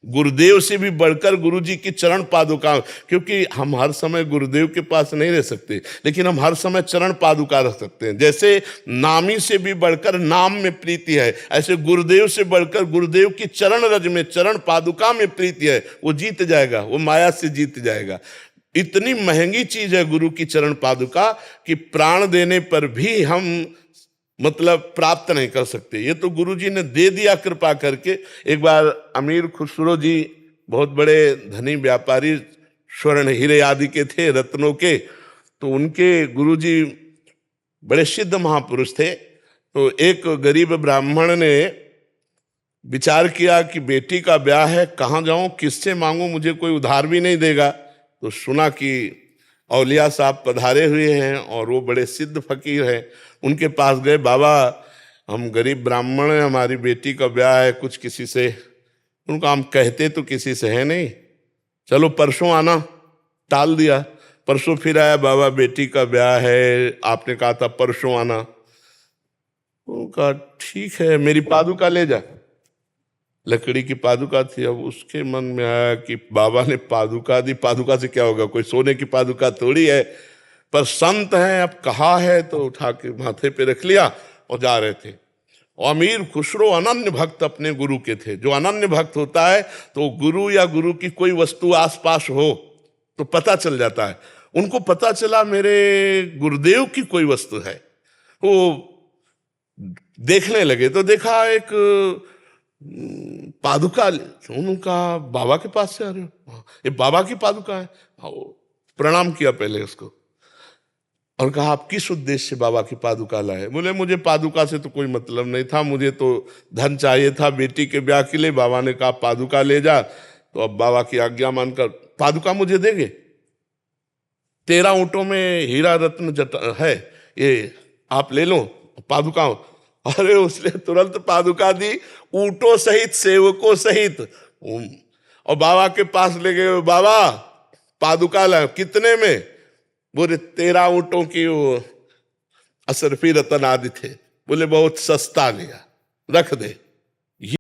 गुरुदेव से भी बढ़कर गुरु जी की चरण पादुका, क्योंकि हम हर समय गुरुदेव के पास नहीं रह सकते, लेकिन हम हर समय चरण पादुका रख सकते हैं। जैसे नामी से भी बढ़कर नाम में प्रीति है, ऐसे गुरुदेव से बढ़कर गुरुदेव की चरण रज में, चरण पादुका में प्रीति है। वो जीत जाएगा, वो माया से जीत जाएगा। इतनी महंगी चीज है गुरु की चरण पादुका कि प्राण देने पर भी हम मतलब प्राप्त नहीं कर सकते। ये तो गुरु जी ने दे दिया कृपा करके। एक बार अमीर खुसरो जी बहुत बड़े धनी व्यापारी, स्वर्ण हीरे आदि के थे, रत्नों के, तो उनके गुरु जी बड़े सिद्ध महापुरुष थे। तो एक गरीब ब्राह्मण ने विचार किया कि बेटी का ब्याह है, कहाँ जाऊं, किससे मांगूं, मुझे कोई उधार भी नहीं देगा। तो सुना कि औलिया साहब पधारे हुए हैं और वो बड़े सिद्ध फकीर हैं। उनके पास गए, बाबा हम गरीब ब्राह्मण हैं, हमारी बेटी का ब्याह है, कुछ किसी से, उनका हम कहते तो किसी से है नहीं, चलो परसों आना। टाल दिया, परसों फिर आया, बाबा बेटी का ब्याह है, आपने कहा था परसों आना। उनका ठीक है, मेरी पादुका ले जा। लकड़ी की पादुका थी। अब उसके मन में आया कि बाबा ने पादुका दी, पादुका से क्या होगा, कोई सोने की पादुका थोड़ी है, पर संत हैं, अब कहा है तो उठा के माथे पे रख लिया और जा रहे थे। और अमीर खुसरो अनन्य भक्त अपने गुरु के थे। जो अनन्य भक्त होता है तो गुरु या गुरु की कोई वस्तु आसपास हो तो पता चल जाता है। उनको पता चला मेरे गुरुदेव की कोई वस्तु है। वो देखने लगे तो देखा एक पादुका। उनका बाबा के पास से आ रहे हो, हाँ, ये बाबा की पादुका है। हाँ, प्रणाम किया पहले उसको और कहा आप किस उद्देश्य से बाबा की पादुका लाए। बोले मुझे पादुका से तो कोई मतलब नहीं था, मुझे तो धन चाहिए था बेटी के ब्याह के लिए। बाबा ने कहा पादुका ले जा, तो अब बाबा की आज्ञा मानकर पादुका मुझे देंगे। 13 ऊँटों में हीरा रत्न है, ये आप ले लो पादुका। अरे उसने तुरंत पादुका दी, ऊँटों सहित, सेवकों सहित। और बाबा के पास ले गए, बाबा पादुका ला, कितने में? बोले 13 ऊँटों की वो अशरफी रतन आदि थे। बोले बहुत सस्ता लिया, रख दे।